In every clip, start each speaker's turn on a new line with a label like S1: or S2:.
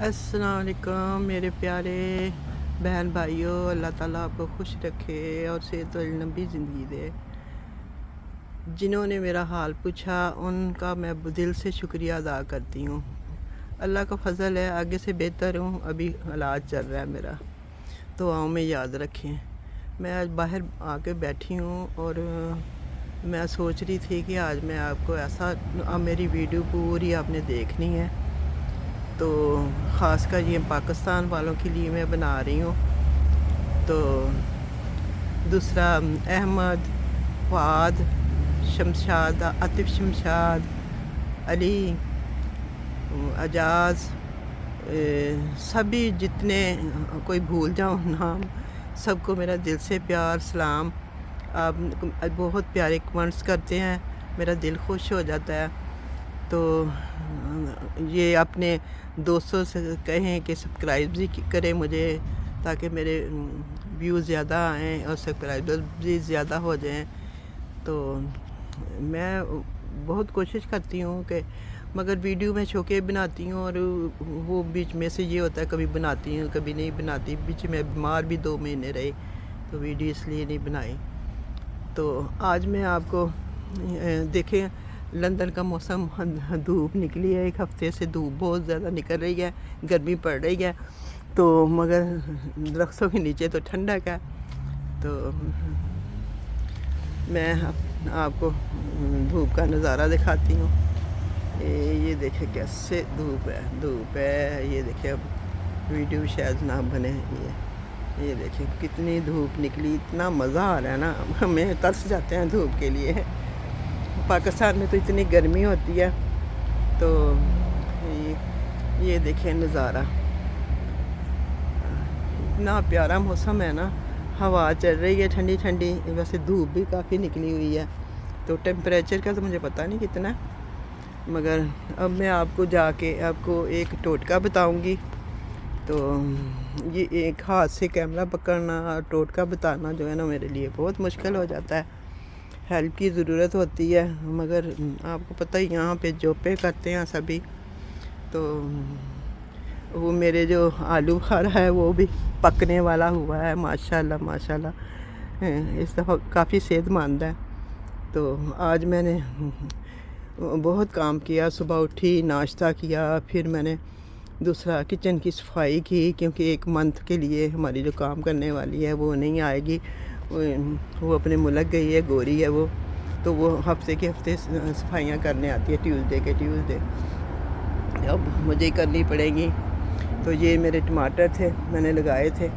S1: अस्सलाम वालेकुम मेरे प्यारे बहन भाइयों। अल्लाह ताला आपको खुश रखे और सेहत वाली लंबी ज़िंदगी दे। जिन्होंने मेरा हाल पूछा उनका मैं दिल से शुक्रिया अदा करती हूँ। अल्लाह का फ़ज़ल है, आगे से बेहतर हूँ। अभी इलाज चल रहा है मेरा, दुआओं में याद रखें। मैं आज बाहर आके बैठी हूँ और मैं सोच रही थी कि आज मैं आपको ऐसा, अब मेरी वीडियो पूरी आपने देखनी है, तो ख़ासकर ये पाकिस्तान वालों के लिए मैं बना रही हूँ। तो दूसरा अहमद, फ़ाद, शमशाद, आतिफ़ शमशाद, अली, अजाज़, सभी जितने कोई भूल जाऊँ नाम, सबको मेरा दिल से प्यार सलाम। आप बहुत प्यारे कमेंट्स करते हैं, मेरा दिल खुश हो जाता है। तो ये अपने दोस्तों से कहें कि सब्सक्राइब भी करें मुझे, ताकि मेरे व्यूज़ ज़्यादा आएँ और सब्सक्राइबर भी ज़्यादा हो जाएं। तो मैं बहुत कोशिश करती हूँ कि, मगर वीडियो मैं छुके बनाती हूँ और वो बीच में से ये होता है कभी बनाती हूँ कभी नहीं बनाती। बीच में बीमार भी 2 महीने रहे, तो वीडियो इसलिए नहीं बनाई। तो आज मैं आपको देखें, लंदन का मौसम, धूप निकली है। 1 हफ़्ते से धूप बहुत ज़्यादा निकल रही है, गर्मी पड़ रही है। तो मगर दरख्तों के नीचे तो ठंडक है। तो मैं आपको धूप का नज़ारा दिखाती हूँ। ये देखें कैसे धूप है। ये देखें, अब वीडियो शायद ना बने। ये देखिए कितनी धूप निकली, इतना मज़ा आ रहा है ना, हमें तरस जाते हैं धूप के लिए। पाकिस्तान में तो इतनी गर्मी होती है। तो ये देखें नज़ारा, इतना प्यारा मौसम है ना, हवा चल रही है ठंडी ठंडी। वैसे धूप भी काफ़ी निकली हुई है, तो टेम्परेचर का तो मुझे पता नहीं कितना है, मगर अब मैं आपको जाके आपको एक टोटका बताऊंगी। तो ये एक हाथ से कैमरा पकड़ना और टोटका बताना जो है ना, मेरे लिए बहुत मुश्किल हो जाता है। हेल्प की ज़रूरत होती है, मगर आपको पता ही यहाँ पे जॉब करते हैं सभी। तो वो मेरे जो आलू बुखारा है वो भी पकने वाला हुआ है, माशाल्लाह माशाल्लाह। इस दफ़ा काफ़ी सेहतमंद है। तो आज मैंने बहुत काम किया, सुबह उठी, नाश्ता किया, फिर मैंने दूसरा किचन की सफाई की, क्योंकि 1 मंथ के लिए हमारी जो काम करने वाली है वो नहीं आएगी। वो अपने मुल्क गई है, गोरी है वो, तो वो हफ्ते के हफ्ते सफाइयाँ करने आती है, ट्यूसडे के ट्यूसडे। अब मुझे करनी पड़ेगी। तो ये मेरे टमाटर थे, मैंने लगाए थे।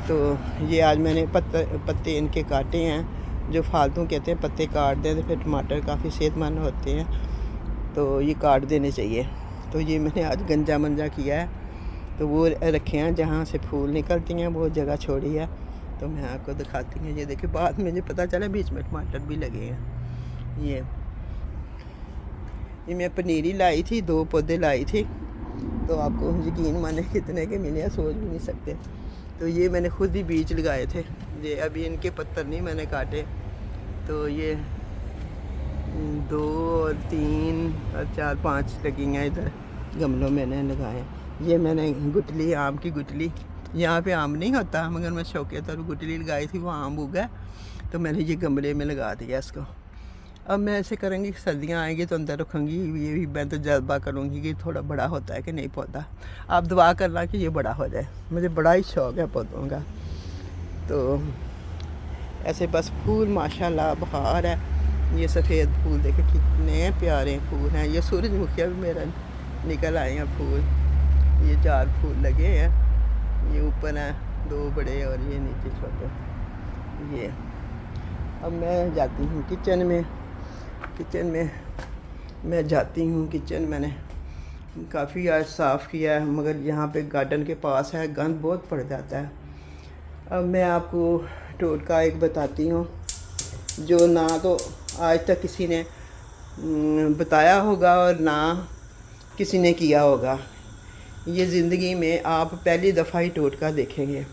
S1: तो ये आज मैंने पत्ते इनके काटे हैं। जो फालतू कहते हैं पत्ते काट दें, तो फिर टमाटर काफ़ी सेहतमंद होते हैं, तो ये काट देने चाहिए। तो ये मैंने आज गंजा मंजा किया है। तो वो रखे हैं जहाँ से फूल निकलती हैं, वो जगह छोड़ी है। तो मैं आपको दिखाती हूँ। ये देखिए, बाद में मुझे पता चला बीच में टमाटर भी लगे हैं। ये मैं पनीरी लाई थी, 2 पौधे लाई थी। तो आपको यकीन माने कितने के मिले, सोच भी नहीं सकते। तो ये मैंने खुद ही बीज लगाए थे। ये अभी इनके पत्तर नहीं मैंने काटे। तो ये 2 और 3 और 4 5 लगी हैं इधर गमलों में मैंने लगाए। ये मैंने गुटली, आम की गुटली, यहाँ पे आम नहीं होता, मगर मैं शौकिया तौर गुटली लगाई थी, वो आम उगा, तो मैंने ये गमले में लगा दिया इसको। अब मैं ऐसे करूँगी, सर्दियाँ आएंगी तो अंदर रखूँगी। ये भी मैं तो जज्बा करूँगी कि थोड़ा बड़ा होता है कि नहीं पौधा। आप दुआ करना कि ये बड़ा हो जाए, मुझे बड़ा ही शौक़ है पौधों का। तो ऐसे बस फूल माशाल्लाह बहार है। ये सफ़ेद फूल देखे कितने प्यारे फूल हैं। ये सूरजमुखिया भी मेरा निकल आए हैं फूल। ये 4 फूल लगे हैं, ये ऊपर हैं 2 बड़े और ये नीचे छोटे। ये अब मैं जाती हूँ किचन में मैं जाती हूँ किचन। मैंने काफ़ी आज साफ़ किया है, मगर यहाँ पे गार्डन के पास है, गंद बहुत पड़ जाता है। अब मैं आपको टोटका एक बताती हूँ, जो ना तो आज तक किसी ने बताया होगा और ना किसी ने किया होगा। ये ज़िंदगी में आप पहली दफ़ा ही टोटका देखेंगे।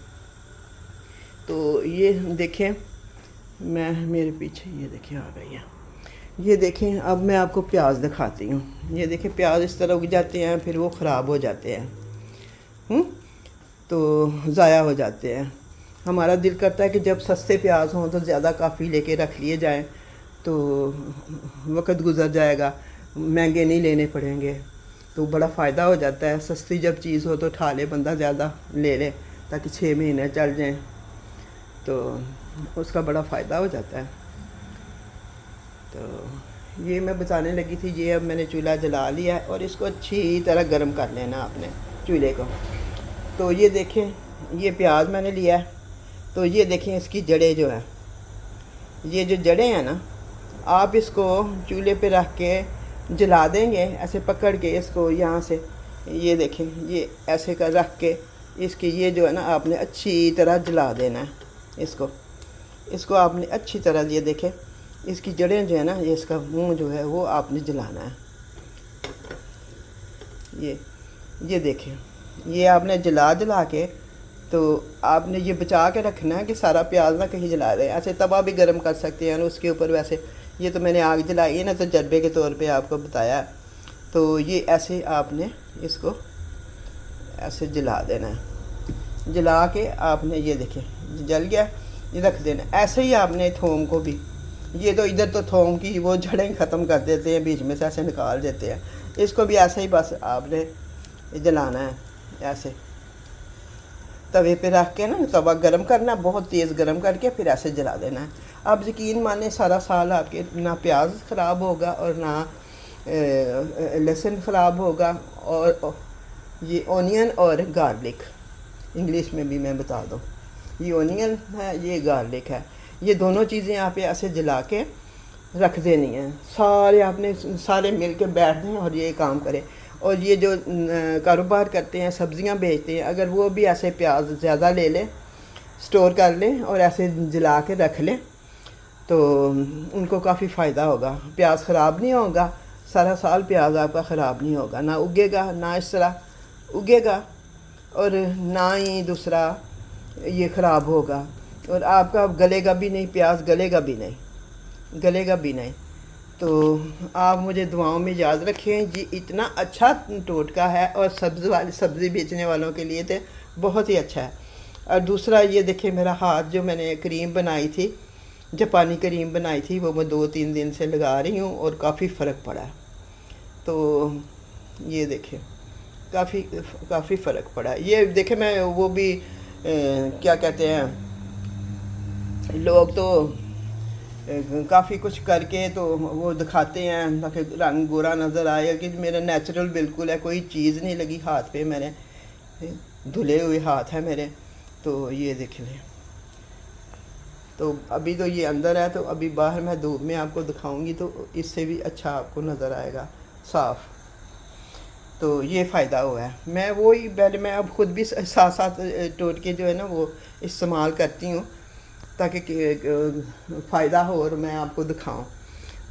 S1: तो ये देखें, मेरे पीछे ये देखिए आ गई है। ये देखें, अब मैं आपको प्याज दिखाती हूँ। ये देखें, प्याज इस तरह उग जाते हैं, फिर वो ख़राब हो जाते हैं। तो ज़ाया हो जाते हैं। हमारा दिल करता है कि जब सस्ते प्याज हों तो ज़्यादा काफ़ी लेके रख लिए जाएं, तो वक्त गुज़र जाएगा, महंगे नहीं लेने पड़ेंगे, तो बड़ा फ़ायदा हो जाता है। सस्ती जब चीज़ हो तो उठा ले बंदा, ज़्यादा ले ले ताकि 6 महीने चल जाएं, तो उसका बड़ा फ़ायदा हो जाता है। तो ये मैं बताने लगी थी। ये अब मैंने चूल्हा जला लिया है और इसको अच्छी तरह गर्म कर लेना आपने चूल्हे को। तो ये देखें, ये प्याज मैंने लिया है, तो ये देखें इसकी जड़ें जो हैं, ये जो जड़ें हैं ना, आप इसको चूल्हे पे रख के जला देंगे, ऐसे पकड़ के इसको यहाँ से, ये देखें, ये ऐसे कर रख के इसकी ये जो है ना आपने अच्छी तरह जला देना है इसको आपने अच्छी तरह, ये देखें इसकी जड़ें जो है ना, ये इसका मुंह जो है वो आपने जलाना है। ये देखें, ये आपने जला के, तो आपने ये बचा के रखना है कि सारा प्याज ना कहीं जला दें। ऐसे तवा भी गर्म कर सकते हैं ना उसके ऊपर, वैसे ये तो मैंने आग जलाई है ना, तो तजर्बे के तौर पे आपको बताया। तो ये ऐसे आपने इसको ऐसे जला देना है, जला के आपने ये देखें जल गया, ये रख देना। ऐसे ही आपने थोम को भी, ये तो इधर तो थोम की वो जड़ें ख़त्म कर देते हैं, बीच में से ऐसे निकाल देते हैं, इसको भी ऐसे ही बस आपने जलाना है, ऐसे तवे पे रख के ना, तवा गरम करना, बहुत तेज़ गरम करके फिर ऐसे जला देना है। आप यकीन माने सारा साल आपके ना प्याज ख़राब होगा और ना लहसुन ख़राब होगा। और ये ओनियन और गार्लिक, इंग्लिश में भी मैं बता दूँ, ये ओनियन है, ये गार्लिक है, ये दोनों चीज़ें आप ऐसे जला के रख देनी है। सारे आपने सारे मिल के बैठ दें और ये काम करें। और ये जो कारोबार करते हैं, सब्ज़ियां बेचते हैं, अगर वो भी ऐसे प्याज ज़्यादा ले लें, स्टोर कर लें और ऐसे जला के रख लें, तो उनको काफ़ी फ़ायदा होगा। प्याज ख़राब नहीं होगा, सारा साल प्याज आपका ख़राब नहीं होगा, ना उगेगा, ना इस तरह उगेगा, और ना ही दूसरा ये ख़राब होगा, और आपका गलेगा भी नहीं, प्याज गलेगा भी नहीं। तो आप मुझे दुआओं में याद रखें। ये इतना अच्छा टोटका है और सब्ज़ी बेचने वालों के लिए तो बहुत ही अच्छा है। और दूसरा ये देखें, मेरा हाथ जो मैंने क्रीम बनाई थी, जापानी क्रीम बनाई थी, वो मैं 2-3 दिन से लगा रही हूँ और काफ़ी फ़र्क पड़ा है। तो ये देखें काफ़ी फ़र्क पड़ा है। ये देखें, मैं वो भी क्या कहते हैं, लोग तो काफ़ी कुछ करके तो वो दिखाते हैं ताकि रंग गोरा नज़र आए, कि मेरा नेचुरल बिल्कुल है, कोई चीज़ नहीं लगी हाथ पे, मैंने धुले हुए हाथ है मेरे। तो ये देख लें, तो अभी तो ये अंदर है, तो अभी बाहर मैं धूप में आपको दिखाऊंगी तो इससे भी अच्छा आपको नज़र आएगा साफ़। तो ये फ़ायदा हुआ है। मैं वही पहले मैं अब ख़ुद भी साथ साथ टोटके जो है ना वो इस्तेमाल करती हूँ ताकि फ़ायदा हो और मैं आपको दिखाऊं।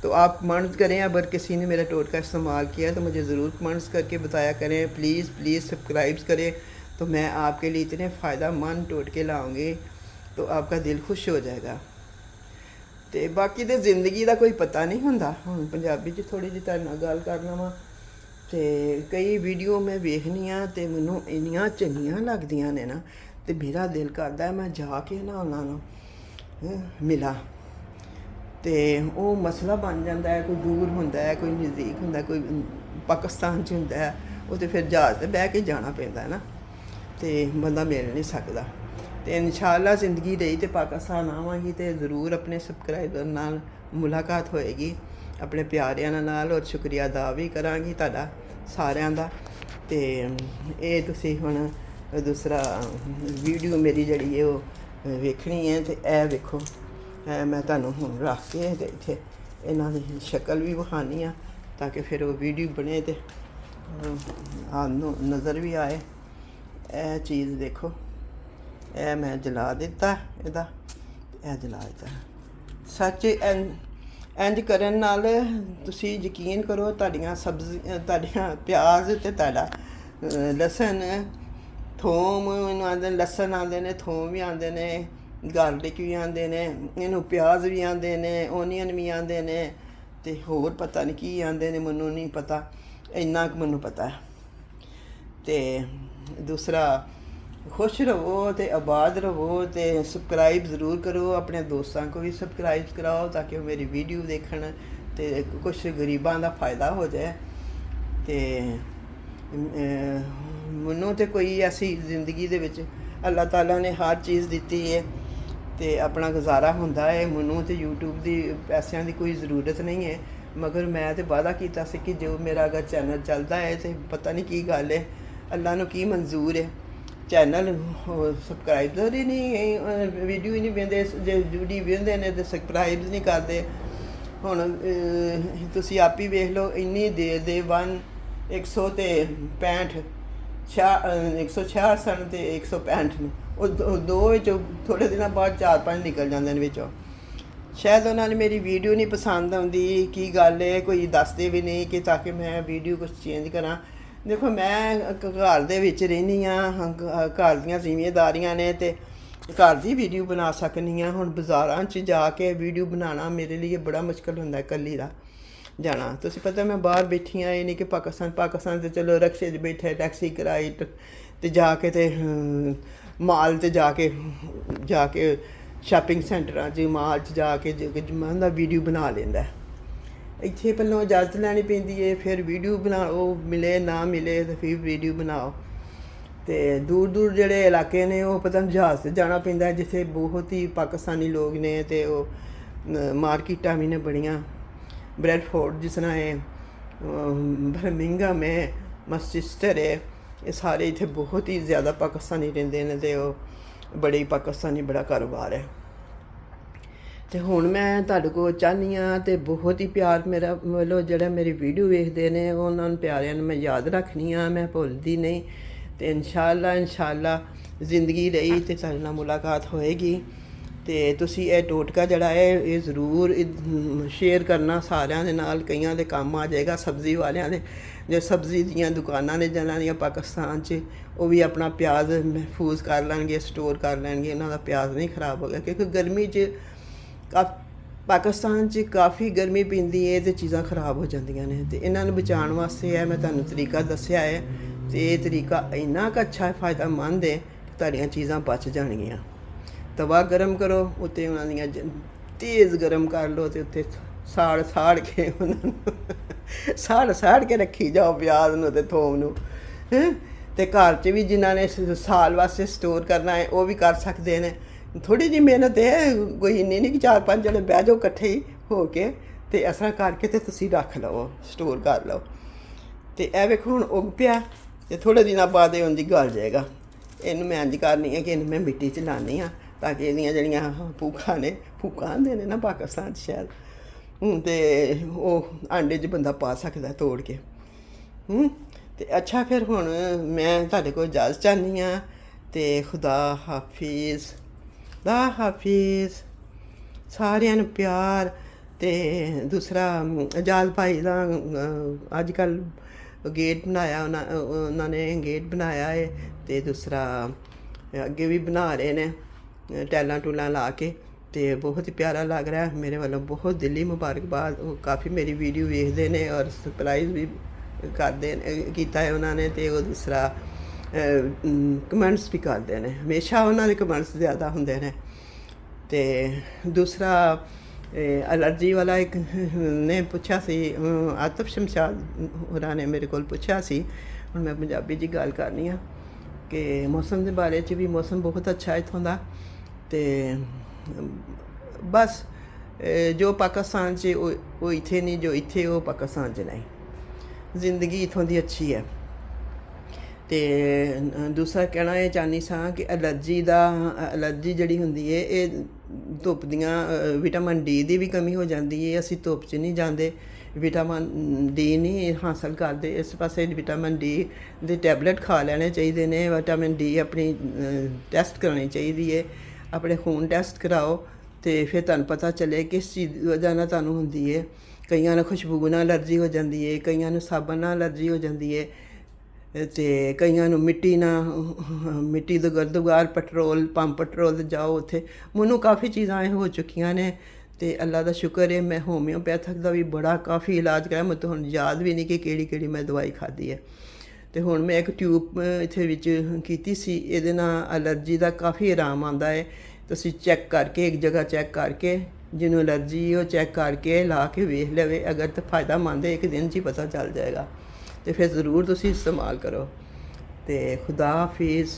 S1: तो आप कमेंट्स करें, अगर किसी ने मेरा टोटका इस्तेमाल किया है तो मुझे ज़रूर कमेंट्स करके बताया करें। प्लीज़ सब्सक्राइब करें, तो मैं आपके लिए इतने फ़ायदा मंद टोटके लाऊंगी तो आपका दिल खुश हो जाएगा। तो बाकी तो ज़िंदगी का कोई पता नहीं होंदा। हम पंजाबी च थोड़ी जी तुहाडे नाल गल करना वा, तो कई वीडियो मैं वेखनी आ तो मैनूं इन्नियां चंगियां लगदियां ने ना, तो मेरा दिल करदा मैं जाके ना उन्हां नूं मिला। तो वो मसला बन जाता है, कोई दूर होंदा है, कोई नज़दीक होंदा, कोई पाकिस्तान च होंदा है, वो तो फिर जहाज़ ते बह के जाना पैंदा है ना, तो बंदा मिल नहीं सकदा। तो इंशाअल्लाह ज़िंदगी रही तो पाकिस्तान आवांगी तो ज़रूर अपने सब्सक्राइबर नाल मुलाकात होएगी, अपने प्यारिਆਂ नाल, और शुक्रिया अदा भी करांगी तुहाडा सारिਆਂ दा। तो ये तुसीं हुण दूसरा वीडियो मेरी जिहड़ी है वो वेखनी है, तो यह वेखो मैं तुहानूं हुण रख के ते इत्थे इन्हां दी शक्ल भी विखानी आ ताकि फिर वो वीडियो बने तो आनू नज़र भी आए। यह चीज़ देखो, यह मैं जला दिता, इहदा यह जला दिता। सच इंज करन नाल तुसीं यकीन करो, तुहाडीआं सब्ज़ी, तुहाडीआं प्याज ते तुहाडा लसन, थोम आंदे, लसन आंदे ने, थोम भी आंदे ने, गार्लिक भी आंदे ने, इनू प्याज भी आंदे ने, ओनियन भी आंदे ने, ते होर पता नहीं की आंदे ने, मैनूं नहीं पता, इन्ना क मैनूं पता है। ते दूसरा खुश रहो तो आबाद रहो तो सबसक्राइब ज़रूर करो, अपने दोस्तों को भी सबसक्राइब कराओ ताकि वो मेरी वीडियो देखन तो कुछ गरीबां का फ़ायदा हो जाए। तो मैनू तो कोई ऐसी जिंदगी दे विच अल्लाह ताला ने हर चीज़ दी है तो अपना गुजारा होंदा है। मैनू तो यूट्यूब की पैसों की कोई ज़रूरत नहीं है, मगर मैं तो वादा किया सी कि जो मेरा अगर चैनल चलता है तो पता नहीं की गल है, अल्लाह नू की मंजूर है। चैनल सबसक्राइबर ही नहीं, वीडियो ही नहीं वेंदे, जे वीडियो वेंदे ने तो सबसक्राइब नहीं करते। हुण तुसीं आप ही वेख लो, इन्नी देर दे 165 166 सन तो 165 ने, वो दो थोड़े दिनों बाद 4-5 निकल जाते हैं विचों। शायद उन्होंने मेरी वीडियो नहीं पसंद आती, की गल है कोई दसदे भी नहीं कि ताकि मैं वीडियो कुछ चेंज करा। देखो मैं घर दे विच रहिंदी हाँ, घर दियां जिम्मेदारियां ने ते घर दी वीडियो बना सकनी हाँ। हुण बाज़ारां च जाके वीडियो बनाना मेरे लिए बड़ा मुश्किल हुंदा है कल्ली दा जाना। तुसीं पता मैं बाहर बैठी हाँ, ये नहीं कि पाकिस्तान तो चलो रक्शे च बैठे, टैक्सी कराई ते जाके ते माल ते जाके शॉपिंग सेंटरां च माल च जाके बंदा वीडियो बना लेंदा है। इत्थे पहलों इजाजत लैनी पैंदी है, फिर वीडियो बनाओ, मिले ना मिले तो फिर वीडियो बनाओ। तो दूर दूर जेह्ड़े इलाके ने वो पता जहाज़ से जाना पैंदा है, जिथे बहुत ही पाकिस्तानी लोग ने। तो मार्केटां भी ने बड़ियां, ब्रैडफोर्ड जिस तरह है, बर्मिंघम है, मैनचेस्टर है, ये सारे इत्थे बहुत ही ज़्यादा पाकिस्तानी रहिंदे ने ते बड़े ही पाकिस्तानी बड़ा कारोबार है। तो हुण मैं तुहाडे कोल चाहनी हाँ तो बहुत ही प्यार मेरा मतलब जिहड़ा मेरी वीडियो वेखदे ने उन्होंने प्यारिਆਂ ਨੂੰ मैं याद रखनी हाँ, मैं भुलदी नहीं। तो इंशाअल्लाह जिंदगी रही तो तुहाडे नाल मुलाकात होएगी। तो तुसीं ये टोटका जिहड़ा है ये ज़रूर शेयर करना सारिਆਂ ਦੇ ਨਾਲ, कईयां दे काम आ जाएगा। सब्जी वालियां दे जो सब्जी दियां दुकानां ने जिन्हां दियां पाकिस्तान च, वो भी अपना प्याज महफूज कर लैणगे, स्टोर कर लैणगे, उन्हां दा प्याज नहीं खराब होगा। क्योंकि गर्मी च पाकिस्तान च काफ़ी गर्मी पैंदी है तो चीज़ां खराब हो जांदियां ने। तो इन्हां नूं बचाउण वास्ते है मैं तुहानूं तरीका दस्सिया है, तो ये तरीका इन्ना क अच्छा फ़ायदेमंद है कि तुहाड़ियां चीज़ां बच जाणगियां। तवा गर्म करो, उत्ते उन्हां दियां तेज़ गर्म कर लो, तो उत्ते साड़ के उन्हां साड़ के रखी जाओ प्याज नूं ते थोम नूं। ते घर च भी जिन्हां ने साल वास्ते स्टोर करना है वो भी कर सकते हैं। थोड़ी जी मेहनत है, कोई इन्नी नहीं कि 4-5 जने बह जाओ कट्ठे ही हो के ते इस तरह करके ते तुसीं रख लवो, स्टोर कर लो। तो यह वेखो हुण उग पिया ते थोड़े दिनों बाद ये उंज गल जाएगा। इनू मैं इंज करनी है कि इनू मैं मिट्टी च लानी हाँ ताकि इहदियां जिहड़ियां भूखां ने, भूखां आंदे ने ना पाकिस्तान च शायद, ते ओह आंडे च बंदा पा सकदा तोड़ के। ते अच्छा फिर हुण मैं तुहाडे कोल इजाज़त चाहनी हाँ। ते खुदा हाफिज़, खुदा हाफिज़, सारिਆਂ ਨੂੰ प्यार। तो दूसरा आजाद भाई का अजकल गेट बनाया उन्होंने गेट बनाया है। तो दूसरा अगे भी बना रहे ने टैलां टूलां ला के, तो बहुत ही प्यारा लग रहा है। मेरे वालों बहुत दिली मुबारकबाद, काफ़ी मेरी वीडियो वेखते हैं और सरप्राइज़ भी करते किया है उन्होंने। तो वो दूसरा कमेंट्स भी करते हैं, हमेशा उन्होंने कमेंट्स ज़्यादा होंगे ने। तो दूसरा एलर्जी वाला एक ने पूछा सी, आतिफ शमशाद होरां ने मेरे को पूछा सी। हुण मैं पंजाबी च गल करनी हाँ कि मौसम के बारे च भी मौसम बहुत अच्छा इत्थों का। तो बस जो पाकिस्तान च वो इत्थे नहीं, जो इत्थे वो पाकिस्तान च नहीं। जिंदगी इत्थों की अच्छी है। तो दूसरा कहना ये चाहनी सा कि एलर्जी जिहड़ी हुंदी है ये धुप दियां विटामिन डी की भी कमी हो जाती है। असीं धुप च नहीं जाते, विटामिन डी नहीं हासिल करते, इस पासे विटामिन डी दे टैबलेट खा लेने चाहिए ने। विटामिन डी अपनी टैसट करानी चाहिए है, अपने खून टैसट कराओ तो फिर तुहानूं पता चले किस चीज़ की वजह नाल तुहानूं हुंदी है। कईयां नूं खुशबू नाल एलर्जी हो जाती है, कईयां नूं साबन नाल एलर्जी हो जाती है, तो कईयां नूं मिट्टी दे गर्दगार पेट्रोल पंप पेट्रोल जाओ उत्थे। मैनूं काफ़ी चीज़ां हो चुकियां ने, तो अल्लाह का शुक्र है मैं होम्योपैथिक का भी बड़ा काफ़ी इलाज कराया। मैं तो हुण याद भी नहीं कि केड़ी मैं दवाई खाधी है। ਤੇ ਹੁਣ ਮੈਂ ਇੱਕ ਟਿਊਬ ਇੱਥੇ ਵਿੱਚ ਕੀਤੀ ਸੀ, ਇਹਦੇ ਨਾਲ ਐਲਰਜੀ ਦਾ ਕਾਫੀ ਆਰਾਮ ਆਉਂਦਾ ਹੈ। ਤੁਸੀਂ ਚੈੱਕ ਕਰਕੇ, ਇੱਕ ਜਗ੍ਹਾ ਚੈੱਕ ਕਰਕੇ, ਜਿਹਨੂੰ ਐਲਰਜੀ ਉਹ ਚੈੱਕ ਕਰਕੇ ਲਾ ਕੇ ਵੇਖ ਲਵੇ, ਅਗਰ ਤਾਂ ਫਾਇਦਾਮੰਦ ਹੈ, ਇੱਕ ਦਿਨ 'ਚ ਹੀ ਪਤਾ ਚੱਲ ਜਾਏਗਾ, ਤੇ ਫਿਰ ਜ਼ਰੂਰ ਤੁਸੀਂ ਇਸਤੇਮਾਲ ਕਰੋ। ਤੇ ਖੁਦਾ ਹਾਫਿਜ਼।